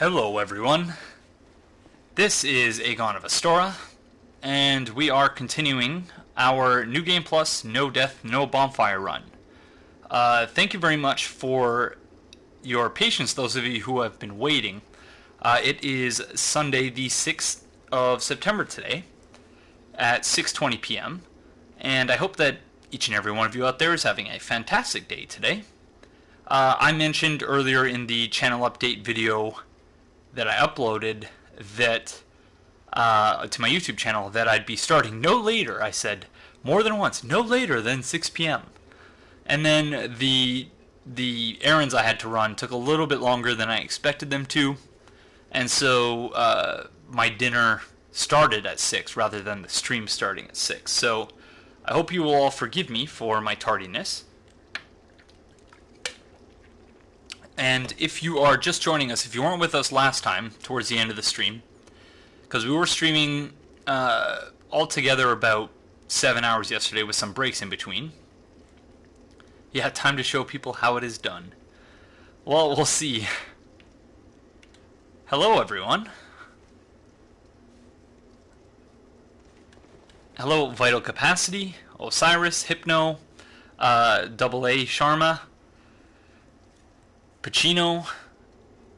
Hello everyone, this is Aegon of Astora, and we are continuing our New Game Plus No Death, No Bonfire run. Thank you very much for your patience, those of you who have been waiting. It is Sunday the 6th of September today at 6:20 p.m. and I hope that each and every one of you out there is having a fantastic day today. I mentioned earlier in the channel update video that I uploaded that to my YouTube channel that I'd be starting no later, I said more than once, no later than 6 p.m. And then the errands I had to run took a little bit longer than I expected them to, and so my dinner started at 6 rather than the stream starting at 6. So I hope you will all forgive me for my tardiness. And if you are just joining us, if you weren't with us last time, towards the end of the stream, because we were streaming altogether about 7 hours yesterday with some breaks in between. Yeah, time to show people how it is done. Well, we'll see. Hello, everyone. Hello, Vital Capacity, Osiris, Hypno, AA Sharma, Pacino.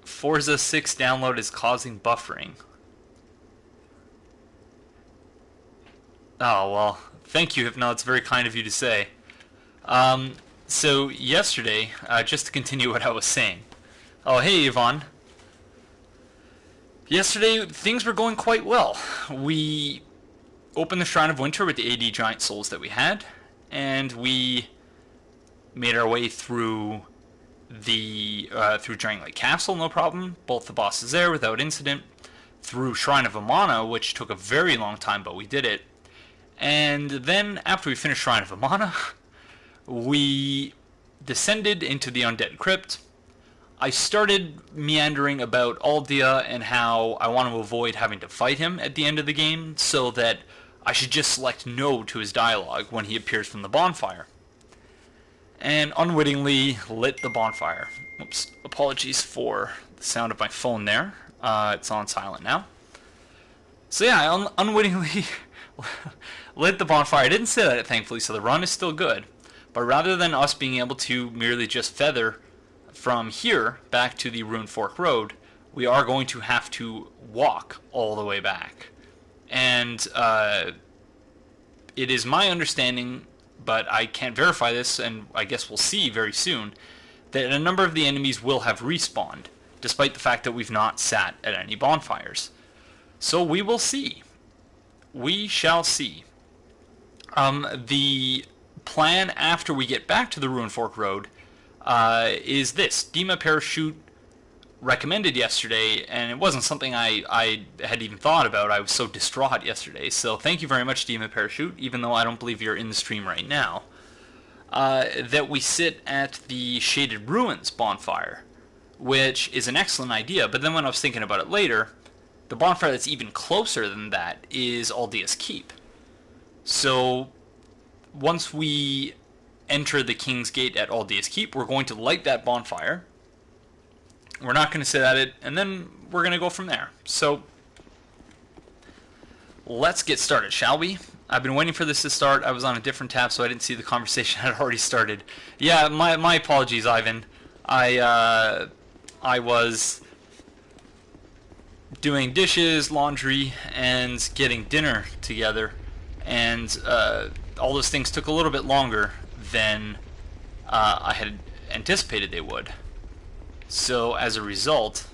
Forza 6 download is causing buffering. Oh, well, thank you, Hypno. It's very kind of you to say. So, yesterday, just to continue what I was saying. Oh, hey, Yvonne. Yesterday, things were going quite well. We opened the Shrine of Winter with the 80 giant souls that we had, and we made our way through through Drangleic Castle, no problem. Both the bosses there without incident. Through Shrine of Amana, which took a very long time, but we did it. And then, after we finished Shrine of Amana, we descended into the Undead Crypt. I started meandering about Aldia and how I want to avoid having to fight him at the end of the game, so that I should just select no to his dialogue when he appears from the bonfire. And unwittingly lit the bonfire. Oops, apologies for the sound of my phone there. It's on silent now. So yeah, I unwittingly lit the bonfire. I didn't say that, thankfully, so the run is still good. But rather than us being able to merely just feather from here back to the Rune Fork Road, we are going to have to walk all the way back. And it is my understanding, but I can't verify this, and I guess we'll see very soon, that a number of the enemies will have respawned, despite the fact that we've not sat at any bonfires. So we will see. We shall see. The plan after we get back to the Rune Fork Road is this. Dima Parachute recommended yesterday, and it wasn't something I had even thought about. I was so distraught yesterday, so thank you very much, Dima Parachute, even though I don't believe you're in the stream right now, that we sit at the Shaded Ruins bonfire, which is an excellent idea. But then when I was thinking about it later, the bonfire that's even closer than that is Aldia's Keep. So once we enter the King's Gate at Aldia's Keep, we're going to light that bonfire. We're not going to sit at it, and then we're going to go from there. So let's get started, shall we? I've been waiting for this to start. I was on a different tab, so I didn't see the conversation had already started. Yeah, my apologies, Ivan. I was doing dishes, laundry, and getting dinner together, and all those things took a little bit longer than I had anticipated they would. So as a result,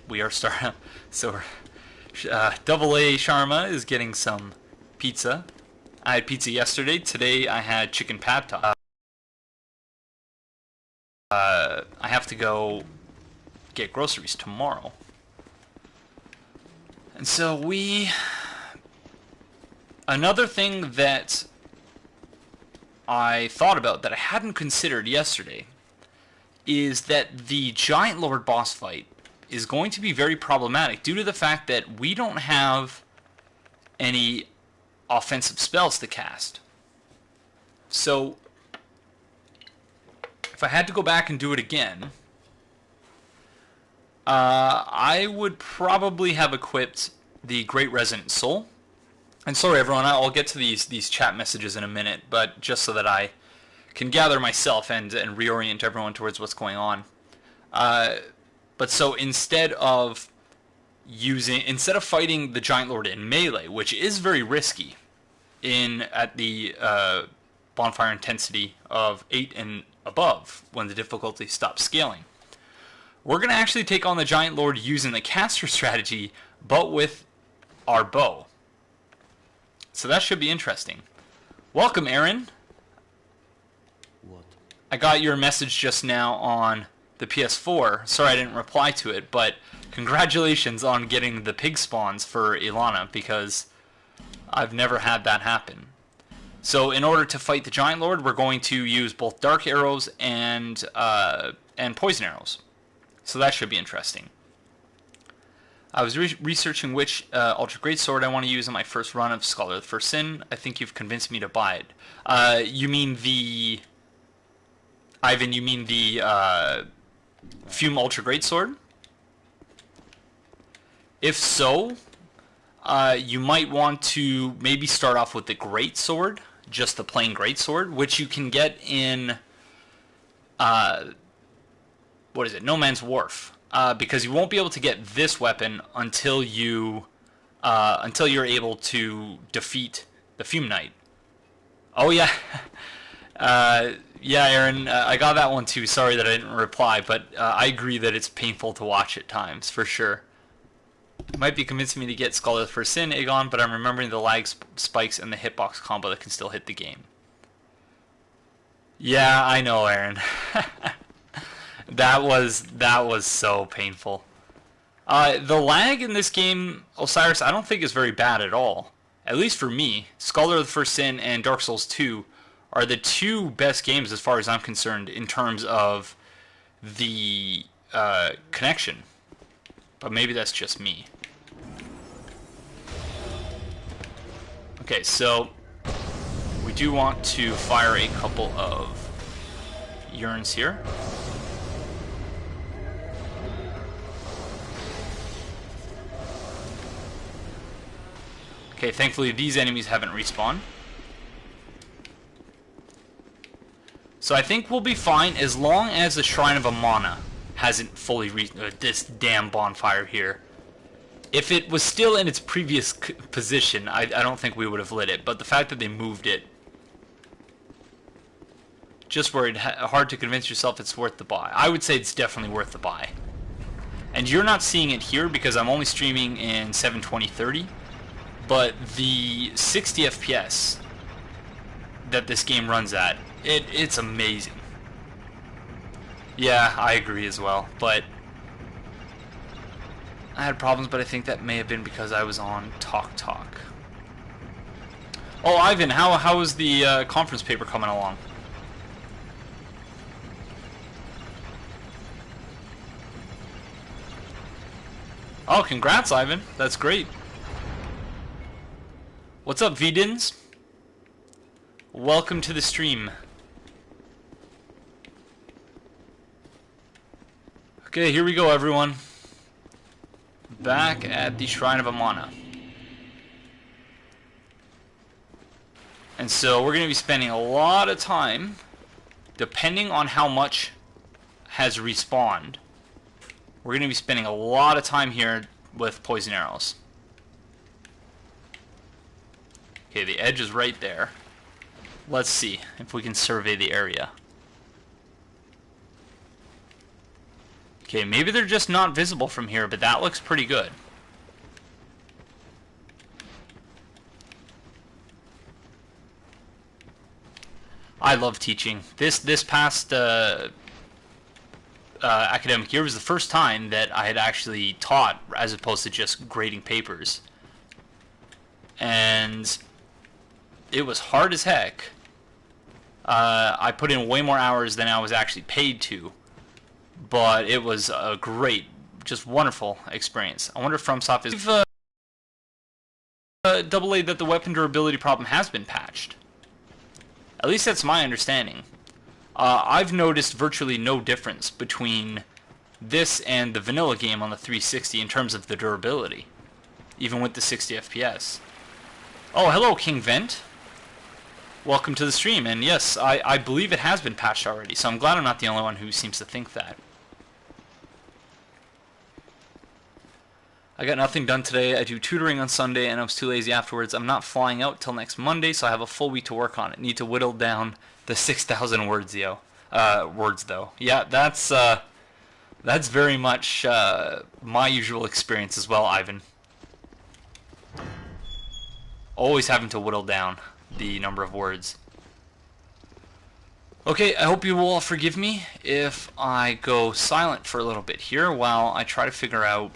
we are starting. So AA Sharma is getting some pizza. I had pizza yesterday. Today I had chicken pad thai. I have to go get groceries tomorrow, and so another thing that I thought about that I hadn't considered yesterday is that the Giant Lord boss fight is going to be very problematic due to the fact that we don't have any offensive spells to cast. So if I had to go back and do it again, I would probably have equipped the Great Resonant Soul. And sorry everyone, I'll get to these chat messages in a minute, but just so that I can gather myself and reorient everyone towards what's going on. But so instead of fighting the Giant Lord in melee, which is very risky at the bonfire intensity of 8 and above when the difficulty stops scaling, we're going to actually take on the Giant Lord using the caster strategy, but with our bow. So that should be interesting. Welcome, Aaron. What? I got your message just now on the PS4. Sorry I didn't reply to it, but congratulations on getting the pig spawns for Ilana, because I've never had that happen. So in order to fight the Giant Lord, we're going to use both dark arrows and poison arrows. So that should be interesting. I was researching which Ultra Great Sword I want to use in my first run of Scholar of the First Sin. I think you've convinced me to buy it. You mean the... Ivan, you mean the Fume Ultra Great Sword? If so, you might want to maybe start off with the Great Sword, just the plain Great Sword, which you can get in... what is it? No Man's Wharf. Because you won't be able to get this weapon until you're able to defeat the Fume Knight. Oh yeah, yeah, Aaron, I got that one too. Sorry that I didn't reply, but I agree that it's painful to watch at times, for sure. Might be convincing me to get Scholar of the First Sin, Aegon, but I'm remembering the lag spikes and the hitbox combo that can still hit the game. Yeah, I know, Aaron. That was so painful. The lag in this game, Osiris, I don't think is very bad at all. At least for me. Scholar of the First Sin and Dark Souls 2 are the two best games as far as I'm concerned in terms of the connection. But maybe that's just me. Okay, so we do want to fire a couple of urns here. Okay, thankfully these enemies haven't respawned. So I think we'll be fine as long as the Shrine of Amana hasn't fully this damn bonfire here. If it was still in its previous position, I don't think we would have lit it. But the fact that they moved it, just worried, hard to convince yourself it's worth the buy. I would say it's definitely worth the buy. And you're not seeing it here because I'm only streaming in 720p. But the 60 FPS that this game runs at, it's amazing. Yeah, I agree as well, but I had problems, but I think that may have been because I was on Talk. Oh, Ivan, how is the conference paper coming along? Oh, congrats, Ivan. That's great. What's up, Vidins? Welcome to the stream. Okay, here we go, everyone. Back at the Shrine of Amana. And so we're going to be spending a lot of time, depending on how much has respawned. We're going to be spending a lot of time here with poison arrows. Okay, the edge is right there. Let's see if we can survey the area. Okay, maybe they're just not visible from here, but that looks pretty good. I love teaching. This past academic year was the first time that I had actually taught as opposed to just grading papers. And it was hard as heck. I put in way more hours than I was actually paid to, but it was a great, just wonderful experience. I wonder if FromSoft is double A that the weapon durability problem has been patched. At least that's my understanding. I've noticed virtually no difference between this and the vanilla game on the 360 in terms of the durability, even with the 60 FPS. Oh, hello, King Vent. Welcome to the stream, and yes, I believe it has been patched already, so I'm glad I'm not the only one who seems to think that. I got nothing done today. I do tutoring on Sunday, and I was too lazy afterwards. I'm not flying out till next Monday, so I have a full week to work on it. Need to whittle down the 6,000 words, words, though. Yeah, that's very much my usual experience as well, Ivan. Always having to whittle down the number of words. Okay, I hope you will all forgive me if I go silent for a little bit here while I try to figure out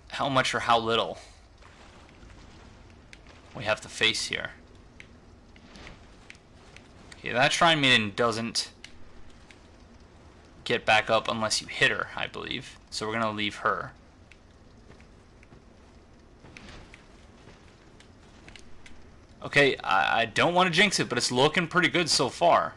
how much or how little we have to face here. Okay, that Shrine Maiden doesn't get back up unless you hit her, I believe. So we're gonna leave her. Okay, I don't want to jinx it, but it's looking pretty good so far.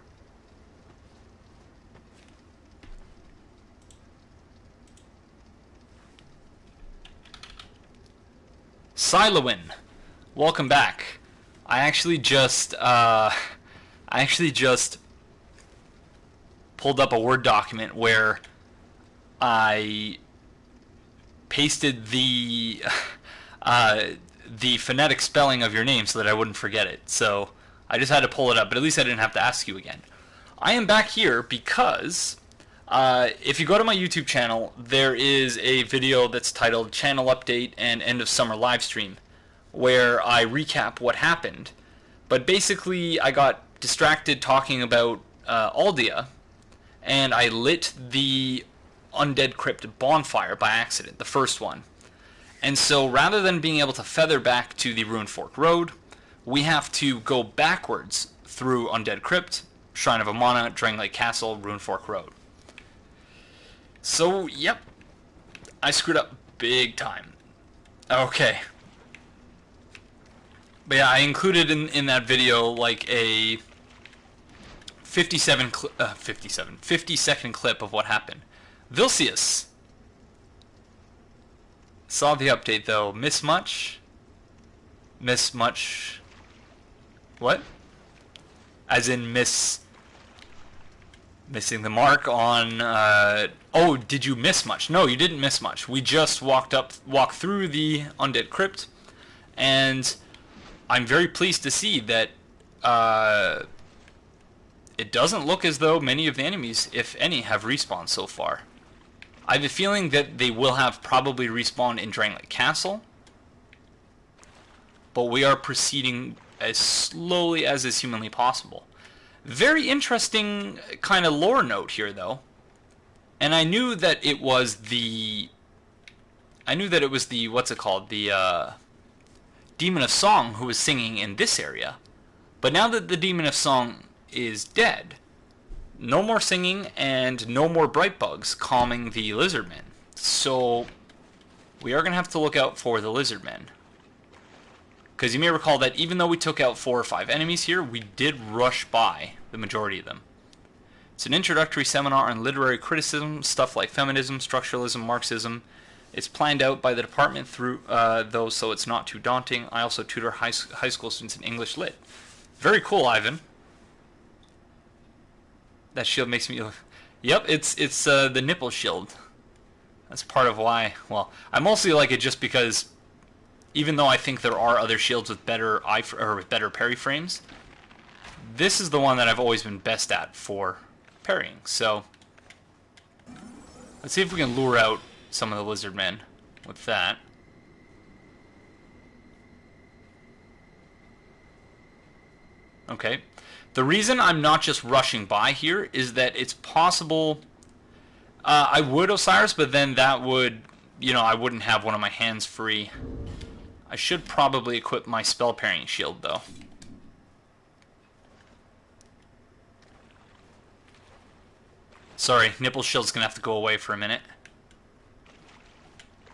Silowin, welcome back. I actually just pulled up a Word document where I pasted the phonetic spelling of your name so that I wouldn't forget it. So I just had to pull it up, but at least I didn't have to ask you again. I am back here because if you go to my YouTube channel, there is a video that's titled Channel Update and End of Summer Livestream, where I recap what happened. But basically, I got distracted talking about Aldia, and I lit the Undead Crypt bonfire by accident, the first one. And so rather than being able to feather back to the Ruined Fork Road, we have to go backwards through Undead Crypt, Shrine of Amana, Drangleic Castle, Ruined Fork Road. So, yep, I screwed up big time. Okay. But yeah, I included in that video like a 50-second clip of what happened. Vilcius. Saw the update though. Miss much? Miss much? What? As in missing the mark on, oh, did you miss much? No, you didn't miss much. We just walked through the Undead Crypt, and I'm very pleased to see that it doesn't look as though many of the enemies, if any, have respawned so far. I have a feeling that they will have probably respawned in Drangleic Castle, but we are proceeding as slowly as is humanly possible. Very interesting kind of lore note here, though. And I knew that it was the... what's it called? The, Demon of Song who was singing in this area. But now that the Demon of Song is dead, no more singing and no more bright bugs calming the lizardmen. So we are going to have to look out for the lizardmen. Because you may recall that even though we took out 4 or 5 enemies here, we did rush by the majority of them. It's an introductory seminar on literary criticism, stuff like feminism, structuralism, Marxism. It's planned out by the department through though, so it's not too daunting. I also tutor high school students in English Lit. Very cool, Ivan. That shield makes me... Yep, it's the nipple shield. That's part of why... Well, I mostly like it just because, even though I think there are other shields with better better parry frames, this is the one that I've always been best at for parrying. So let's see if we can lure out some of the lizard men with that. Okay. The reason I'm not just rushing by here is that it's possible I would Osiris, but then that would, I wouldn't have one of my hands free. I should probably equip my spell parrying shield, though. Sorry, nipple shield's gonna have to go away for a minute.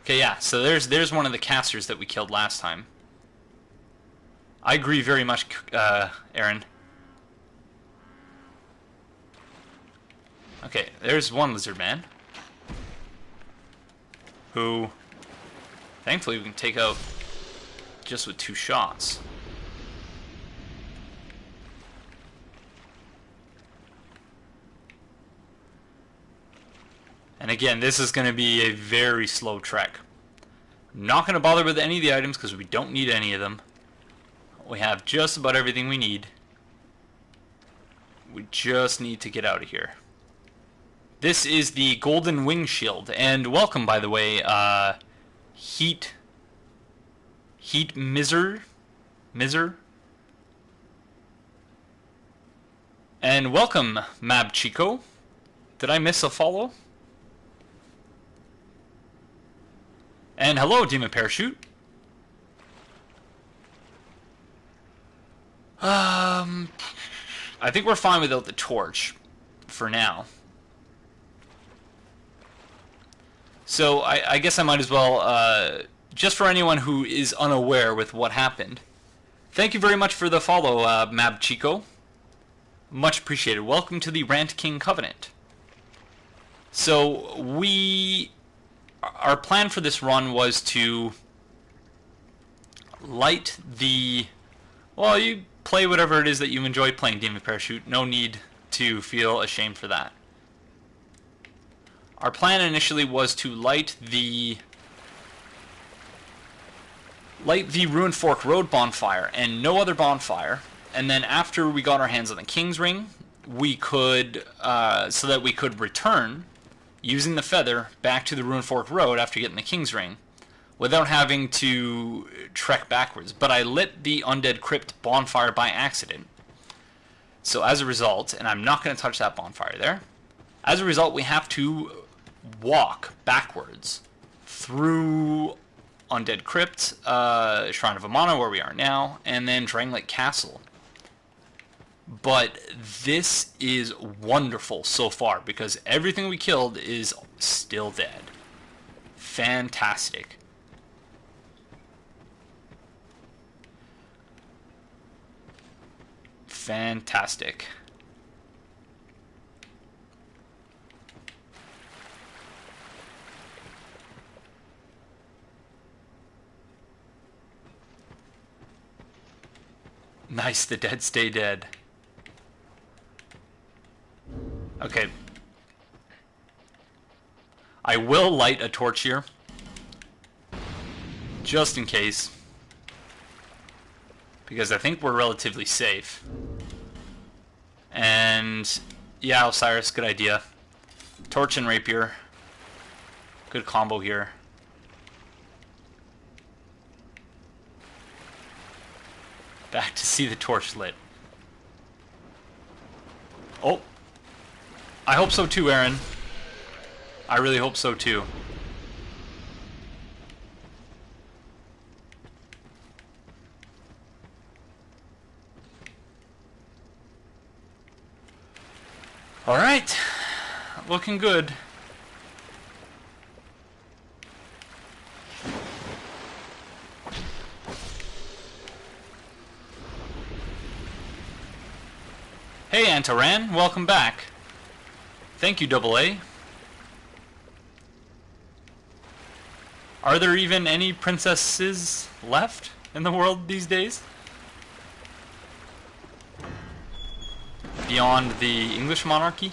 Okay, yeah, so there's one of the casters that we killed last time. I agree very much, Aaron. Okay, there's one lizard man. Who, thankfully, we can take out just with 2 shots. And again, this is going to be a very slow trek. I'm not going to bother with any of the items because we don't need any of them. We have just about everything we need. We just need to get out of here. This is the Golden Wing Shield. And welcome, by the way, Heat Miser? And welcome, Mab Chico. Did I miss a follow? And hello, Demon Parachute. I think we're fine without the torch for now. So I guess I might as well, just for anyone who is unaware with what happened, thank you very much for the follow, Mab Chico. Much appreciated. Welcome to the Rant King Covenant. So our plan for this run was to light the... Well, you play whatever it is that you enjoy playing, Demon Parachute. No need to feel ashamed for that. Our plan initially was to light the Ruined Fork Road bonfire and no other bonfire. And then after we got our hands on the King's Ring, we could, so that we could return using the feather back to the Ruined Fork Road after getting the King's Ring without having to trek backwards. But I lit the Undead Crypt bonfire by accident. So as a result, and I'm not going to touch that bonfire there, as a result we have to walk backwards through Undead Crypt, Shrine of Amana where we are now, and then Drangleic Castle. But this is wonderful so far because everything we killed is still dead. Fantastic. Fantastic. Nice, the dead stay dead. Okay. I will light a torch here. Just in case. Because I think we're relatively safe. And yeah, Osiris, good idea. Torch and rapier. Good combo here. Back to see the torch lit. Oh. I hope so too, Aaron. I really hope so too. Alright. Looking good. Hey Antaran, welcome back. Thank you, AA. Are there even any princesses left in the world these days? Beyond the English monarchy?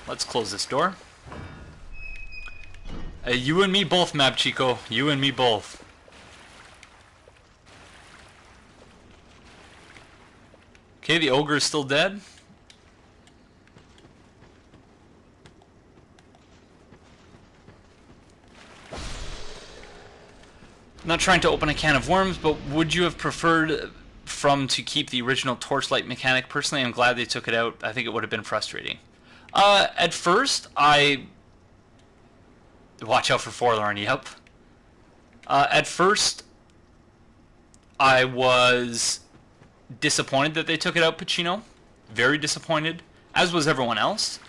Let's close this door. You and me both, Mab Chico. You and me both. Okay, the ogre is still dead. Not trying to open a can of worms, but would you have preferred to keep the original torchlight mechanic? Personally, I'm glad they took it out. I think it would have been frustrating. At first, watch out for Forlorn, yep. At first, I was disappointed that they took it out, Pacino. Very disappointed, as was everyone else.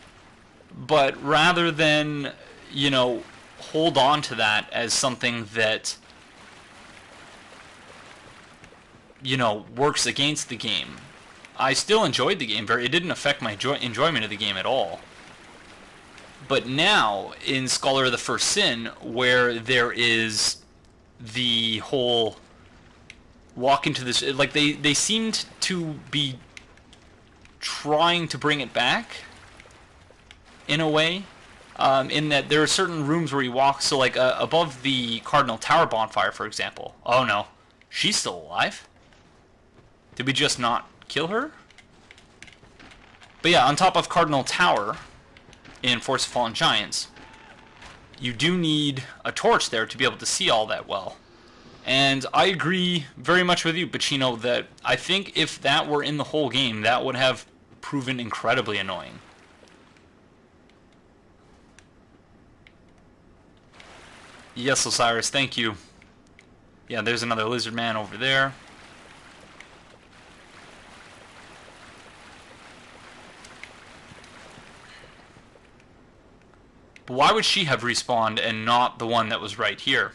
But rather than, you know, hold on to that as something that, you know, works against the game. I still enjoyed the game. It didn't affect my enjoyment of the game at all. But now, in Scholar of the First Sin, where there is the whole walk into this... Like, they seemed to be trying to bring it back, in a way. In that there are certain rooms where you walk, so like above the Cardinal Tower bonfire, for example. Oh no, she's still alive. Did we just not kill her? But yeah, on top of Cardinal Tower in Force of Fallen Giants, you do need a torch there to be able to see all that well. And I agree very much with you, Pacino, that I think if that were in the whole game, that would have proven incredibly annoying. Yes, Osiris, thank you. Yeah, there's another lizard man over there. But why would she have respawned and not the one that was right here?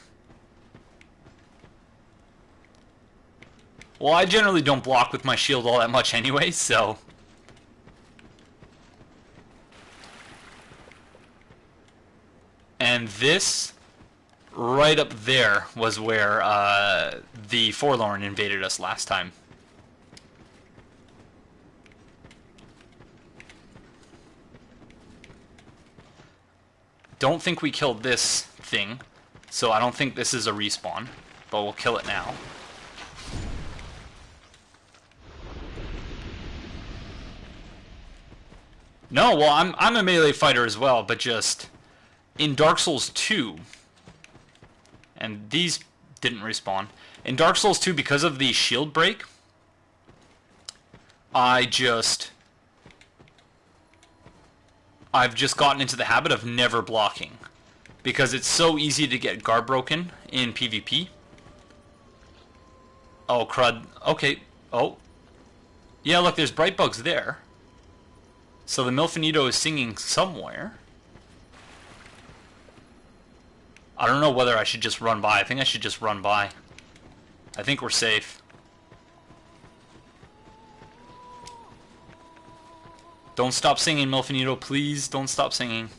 Well, I generally don't block with my shield all that much anyway, so... And this, right up there, was where the Forlorn invaded us last time. Don't think we killed this thing, so I don't think this is a respawn, but we'll kill it now. No, well, I'm a melee fighter as well, but just in Dark Souls 2, and these didn't respawn. In Dark Souls 2, because of the shield break, I've just gotten into the habit of never blocking, because it's so easy to get guard broken in PvP. Oh, crud. Okay. Oh. Yeah, look, there's bright bugs there. So the Milfinito is singing somewhere. I don't know whether I should just run by. I think I should just run by. I think we're safe. Don't stop singing, Milfinito, please. Don't stop singing.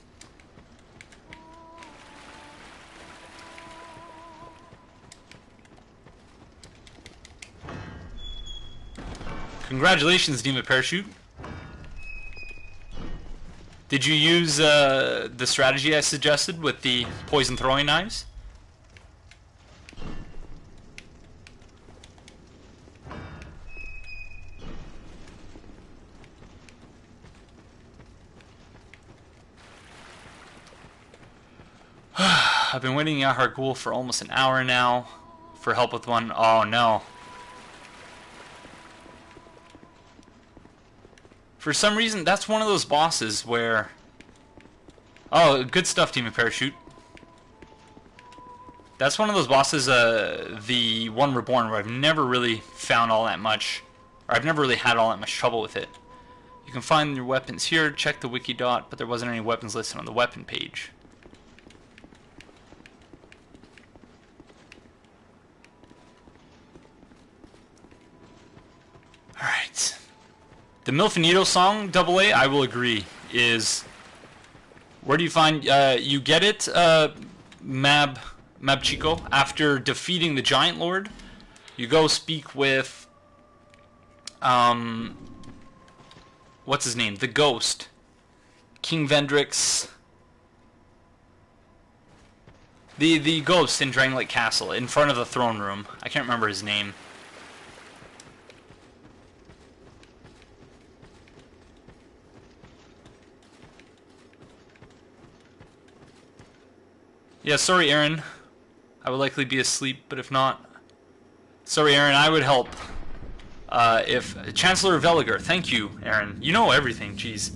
Congratulations, Demon Parachute. Did you use the strategy I suggested with the poison throwing knives? I've been waiting in Yahar Ghul for almost an hour now for help with one. Oh no. For some reason, that's one of those bosses where... Oh, good stuff, Demon Parachute. That's one of those bosses, the One Reborn, where I've never really found all that much, or I've never really had all that much trouble with it. You can find your weapons here, check the wiki dot, but there wasn't any weapons listed on the weapon page. Alright. The Milfinito song, Double A, I will agree, is... Where do you find... you get it, Mab Chico, after defeating the Giant Lord. You go speak with... what's his name? The Ghost. King Vendrick's... The Ghost in Drangleic Castle, in front of the throne room. I can't remember his name. Yeah, sorry, Aaron. I would likely be asleep, but if not... Sorry, Aaron, I would help. If... Chancellor Veliger, thank you, Aaron. You know everything, jeez.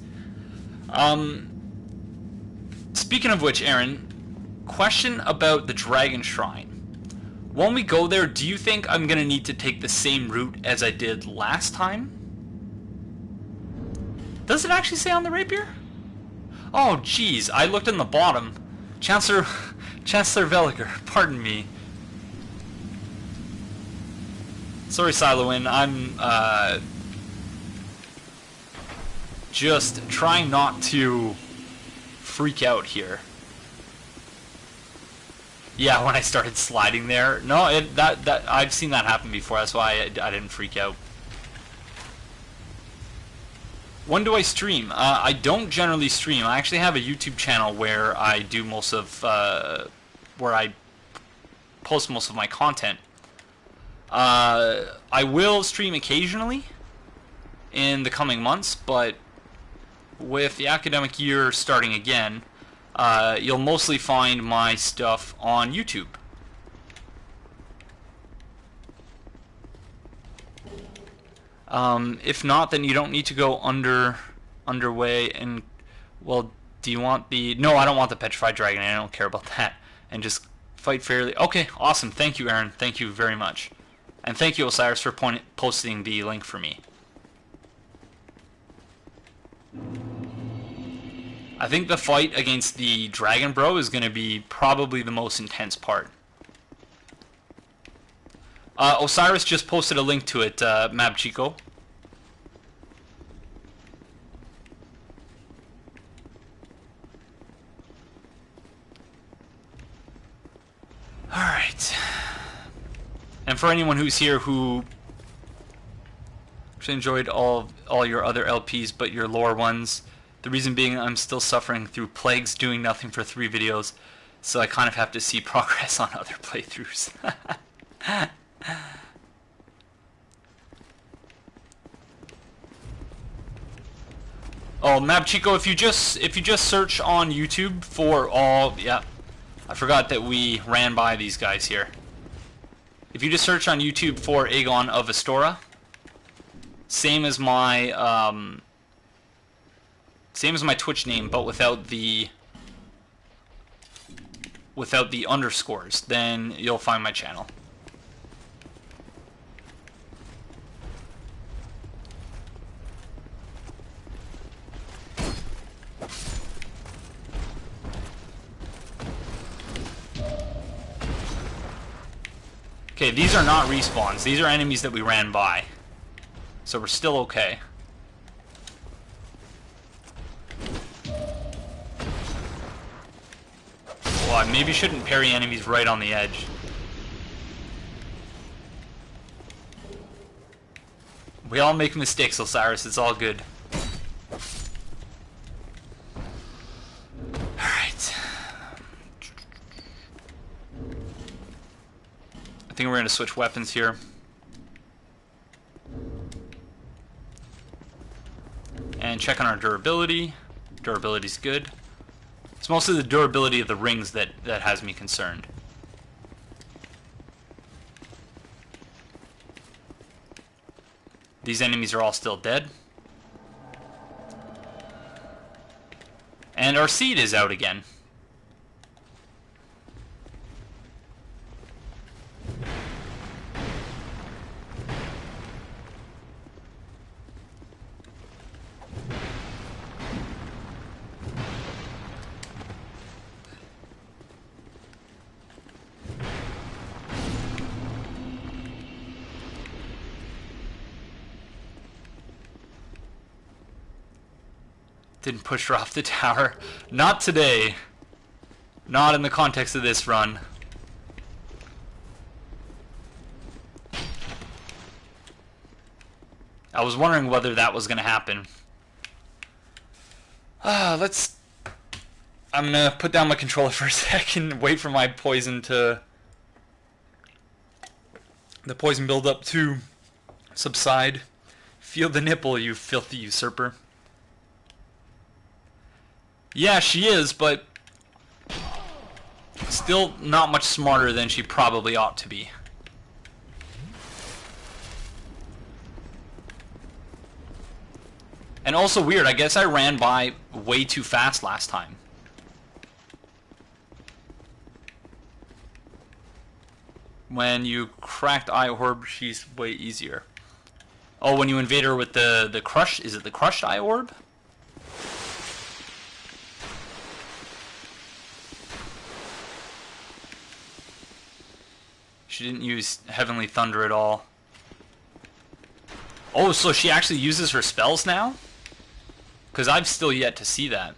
Speaking of which, Aaron, question about the Dragon Shrine. When we go there, do you think I'm going to need to take the same route as I did last time? Does it actually say on the rapier? Oh, jeez, I looked in the bottom. Chancellor Veliger, pardon me. Sorry, Silowin, I'm just trying not to freak out here. Yeah, when I started sliding there. No, that I've seen that happen before. That's why I didn't freak out. When do I stream? I don't generally stream. I actually have a YouTube channel where I do most of where I post most of my content. I will stream occasionally in the coming months, but with the academic year starting again, you'll mostly find my stuff on YouTube. If not, then you don't need to go underway and, well, do you want the... No, I don't want the petrified dragon. I don't care about that. And just fight fairly. Okay, awesome. Thank you, Aaron. Thank you very much. And thank you, Osiris, for posting the link for me. I think the fight against the Dragon Bro is going to be probably the most intense part. Osiris just posted a link to it, Mab Chico. Alright. And for anyone who's here who enjoyed all your other LPs but your lore ones, the reason being I'm still suffering through plagues doing nothing for 3 videos, so I kind of have to see progress on other playthroughs. Oh, Mab Chico, if you just search on YouTube for yeah, I forgot that we ran by these guys here. If you just search on YouTube for Aegon of Astora, same as my Twitch name, but without the underscores, then you'll find my channel. Okay, these are not respawns. These are enemies that we ran by. So we're still okay. Well, I maybe shouldn't parry enemies right on the edge. We all make mistakes, Osiris. It's all good. Alright. I think we're going to switch weapons here. And check on our durability. Durability's good. It's mostly the durability of the rings that has me concerned. These enemies are all still dead. And our seed is out again. Didn't push her off the tower. Not today. Not in the context of this run. I was wondering whether that was going to happen. I'm going to put down my controller for a second, wait for my poison to... the poison buildup to subside. Feel the nipple, you filthy usurper. Yeah, she is, but still not much smarter than she probably ought to be. And also weird, I guess I ran by way too fast last time. When you cracked Eye Orb, she's way easier. Oh, when you invade her with the crush, is it the crushed Eye Orb? She didn't use Heavenly Thunder at all. Oh, so she actually uses her spells now? Because I've still yet to see that.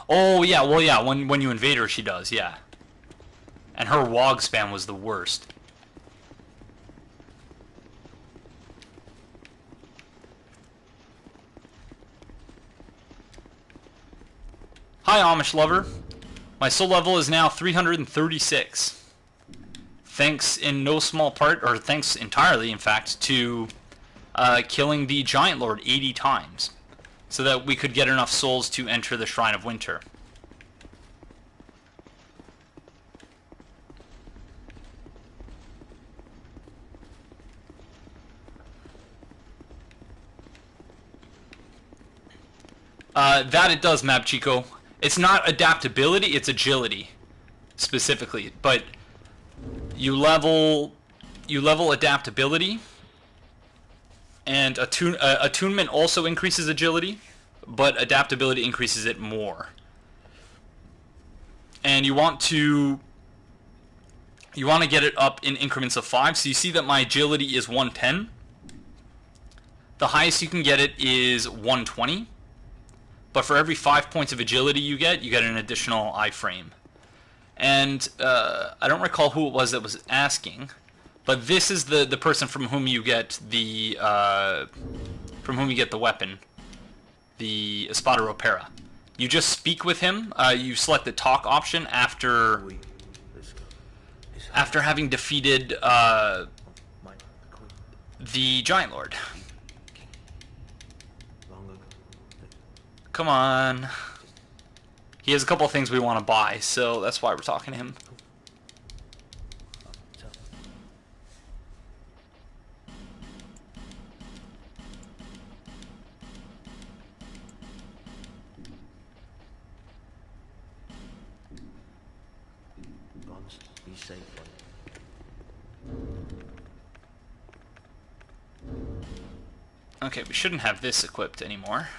Oh, yeah, well, yeah, when you invade her, she does, yeah. And her Wog spam was the worst. Hi, Amish lover. My soul level is now 336. Thanks in no small part, or thanks entirely, in fact, to killing the Giant Lord 80 times. So that we could get enough souls to enter the Shrine of Winter. That it does, Map Chico. It's not adaptability, it's agility, specifically. But you level adaptability, and attunement also increases agility, but adaptability increases it more. And you want to get it up in increments of 5. So you see that my agility is 110. The highest you can get it is 120. But for every 5 points of agility you get an additional iframe. And I don't recall who it was that was asking, but this is the person from whom you get the weapon, the Espada Ropera. You just speak with him. You select the talk option after having defeated the Giant Lord. Come on. He has a couple of things we want to buy, so that's why we're talking to him. Be safe. Okay, we shouldn't have this equipped anymore.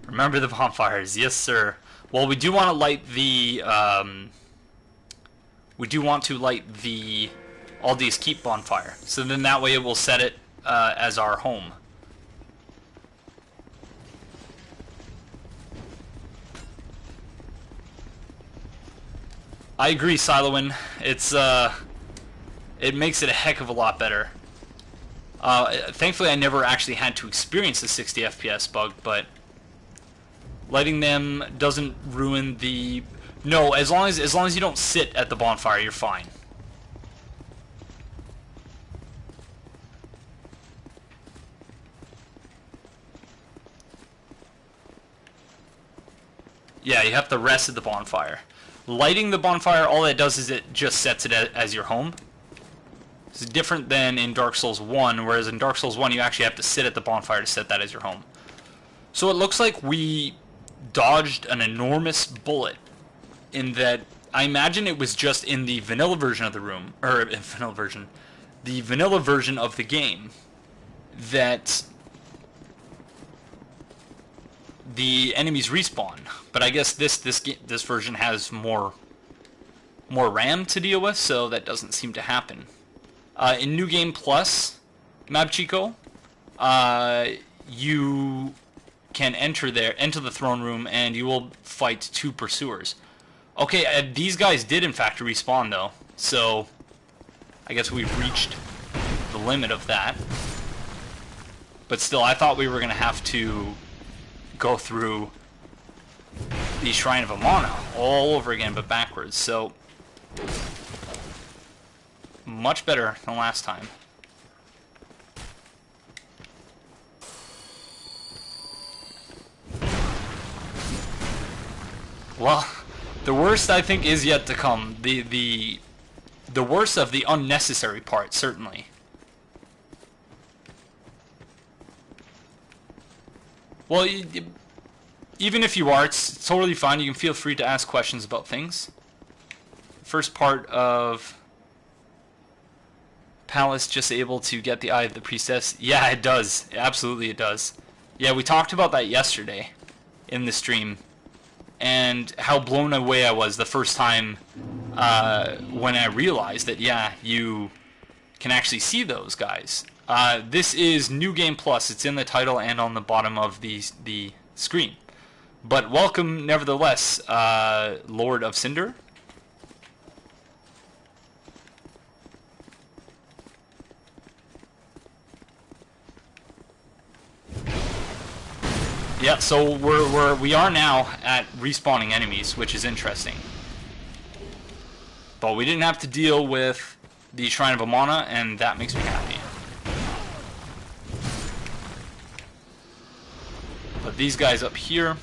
Remember the bonfires, yes sir. Well, we do want to light the Aldia's Keep bonfire. So then that way it will set it as our home. I agree, Silowin. It's it makes it a heck of a lot better. Thankfully, I never actually had to experience the 60 FPS bug, but lighting them doesn't ruin the... No, as long as you don't sit at the bonfire, you're fine. Yeah, you have to rest at the bonfire. Lighting the bonfire, all it does is it just sets it as your home. It's different than in Dark Souls 1, whereas in Dark Souls 1 you actually have to sit at the bonfire to set that as your home. So it looks like we dodged an enormous bullet in that I imagine it was just in the vanilla version of the room, or the vanilla version of the game, that the enemies respawn. But I guess this version has more RAM to deal with, so that doesn't seem to happen. In New Game Plus, Mabchico, you can enter the throne room, and you will fight 2 pursuers. Okay, these guys did in fact respawn though, so I guess we've reached the limit of that. But still, I thought we were gonna have to go through the Shrine of Amana all over again, but backwards. So much better than last time. Well, the worst I think is yet to come. The worst of the unnecessary part, certainly. Well, even if you are, it's totally fine. You can feel free to ask questions about things. First part of Palace just able to get the Eye of the Priestess. Yeah, it does. Absolutely it does. Yeah, we talked about that yesterday in the stream. and how blown away I was the first time when I realized that, yeah, you can actually see those guys. This is New Game Plus. It's in the title and on the bottom of the screen. But welcome, nevertheless, Lord of Cinder. Yeah, so we are now at respawning enemies, which is interesting. But we didn't have to deal with the Shrine of Amana, and that makes me happy. But these guys up here,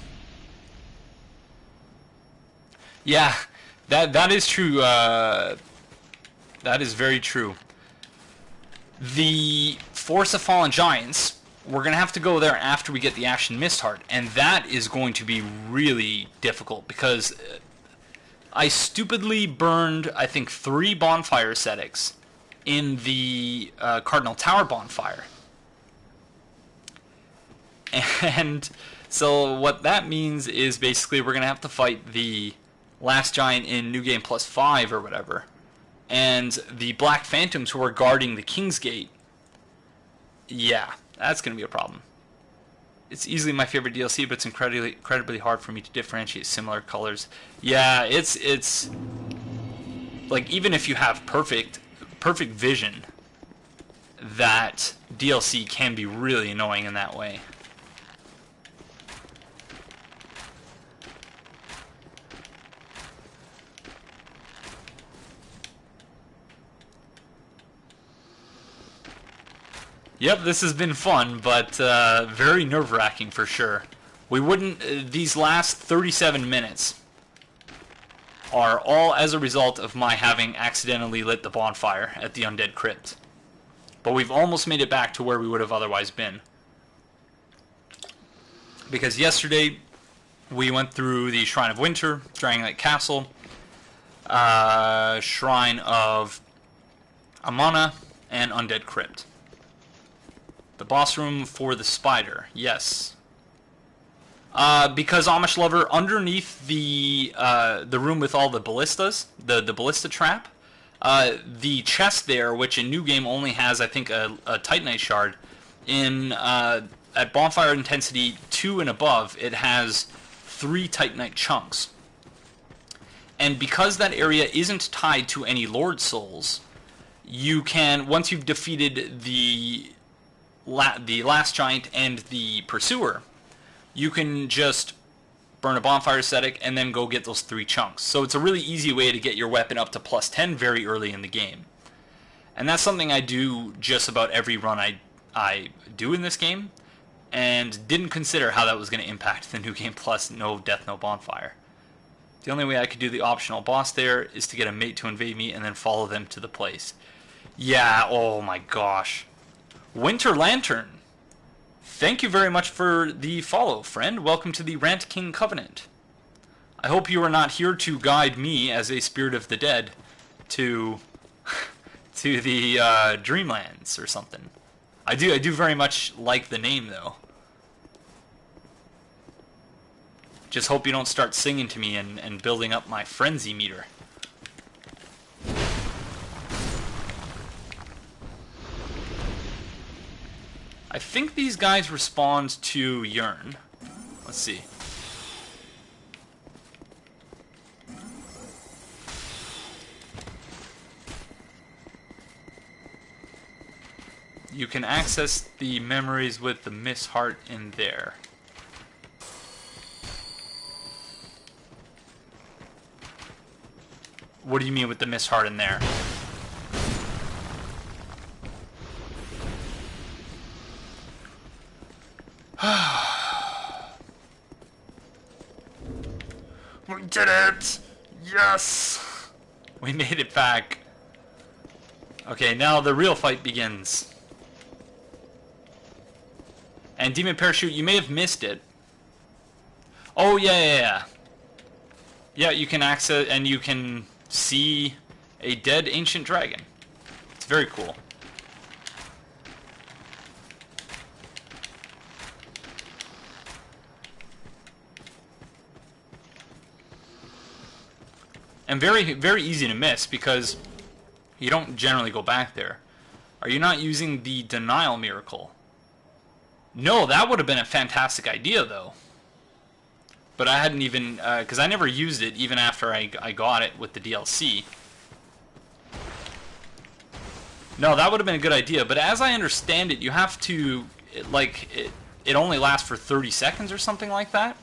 yeah, that is true. That is very true. The Force of Fallen Giants, we're going to have to go there after we get the Ashen Mist Heart, and that is going to be really difficult because I stupidly burned, I think, 3 bonfire settings in the Cardinal Tower bonfire. And so what that means is basically we're going to have to fight the last giant in New Game Plus 5 or whatever, and the Black Phantoms who are guarding the King's Gate. Yeah, that's going to be a problem. It's easily my favorite DLC, but it's incredibly hard for me to differentiate similar colors. Yeah, it's like, even if you have perfect vision, that DLC can be really annoying in that way. Yep, this has been fun, but very nerve-wracking for sure. We wouldn't... these last 37 minutes are all as a result of my having accidentally lit the bonfire at the Undead Crypt. But we've almost made it back to where we would have otherwise been. Because yesterday, we went through the Shrine of Winter, Drangleic Castle, Shrine of Amana, and Undead Crypt. The boss room for the spider, yes. Because Amish Lover, underneath the room with all the ballistas, the ballista trap, the chest there, which in New Game only has, I think, a Titanite shard, at Bonfire Intensity 2 and above, it has 3 Titanite chunks. And because that area isn't tied to any Lord Souls, you can, once you've defeated the last giant and the pursuer, you can just burn a bonfire static and then go get those 3 chunks. So it's a really easy way to get your weapon up to plus 10 very early in the game. And that's something I do just about every run I do in this game, and didn't consider how that was going to impact the New Game Plus No Death, No Bonfire. The only way I could do the optional boss there is to get a mate to invade me and then follow them to the place. Yeah, oh my gosh. Winter Lantern, thank you very much for the follow, friend. Welcome to the Rant King Covenant. I hope you are not here to guide me as a spirit of the dead to the Dreamlands or something. I do very much like the name, though. Just hope you don't start singing to me and building up my frenzy meter. I think these guys respond to Yearn. Let's see. You can access the memories with the Miss Heart in there. What do you mean with the Miss Heart in there? We did it! Yes! We made it back. Okay, now the real fight begins. And Demon Parachute, you may have missed it. Oh, yeah. Yeah, you can access, and you can see a dead ancient dragon. It's very cool. And very, very easy to miss because you don't generally go back there. Are you not using the denial miracle? No, that would have been a fantastic idea, though. But I hadn't even, because I never used it even after I got it with the DLC. No, that would have been a good idea, but as I understand it, you have to, it only lasts for 30 seconds or something like that.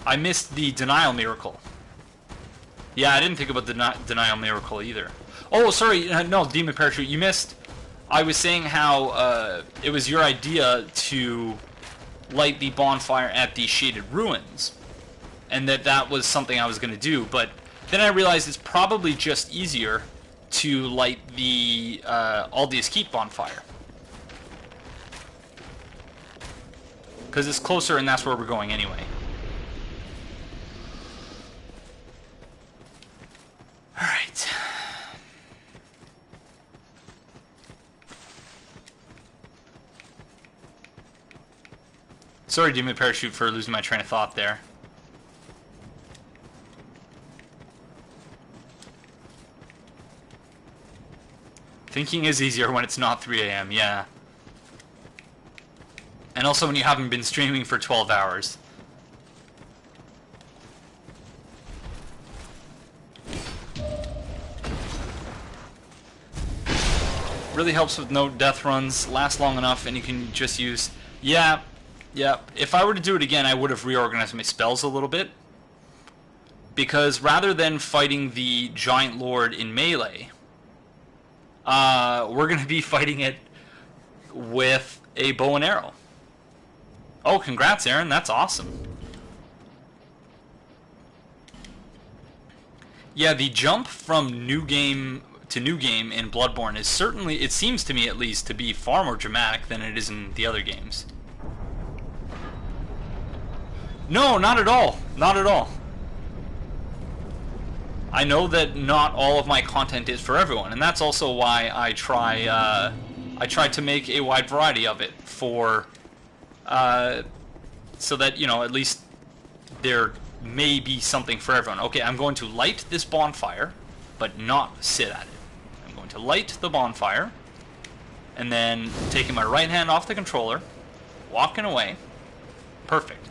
I missed the denial miracle. Yeah, I didn't think about the denial miracle either. Oh, sorry, no, Demon Parachute, you missed. I was saying how it was your idea to light the bonfire at the shaded ruins, and that was something I was going to do, but then I realized it's probably just easier to light the Aldia's Keep bonfire. Because it's closer and that's where we're going anyway. Alright. Sorry, Demon Parachute, for losing my train of thought there. Thinking is easier when it's not 3 AM, yeah. And also when you haven't been streaming for 12 hours. Really helps with no death runs, last long enough, and you can just use... Yeah, if I were to do it again, I would have reorganized my spells a little bit. Because rather than fighting the Giant Lord in melee, we're going to be fighting it with a bow and arrow. Oh, congrats, Aaron. That's awesome. Yeah, the jump from new game to new game in Bloodborne is certainly, it seems to me at least, to be far more dramatic than it is in the other games. No, not at all. Not at all. I know that not all of my content is for everyone, and that's also why I try to make a wide variety of it for, so that, you know, at least there may be something for everyone. Okay, I'm going to light this bonfire, but not sit at it. I'm going to light the bonfire, and then taking my right hand off the controller, walking away. Perfect.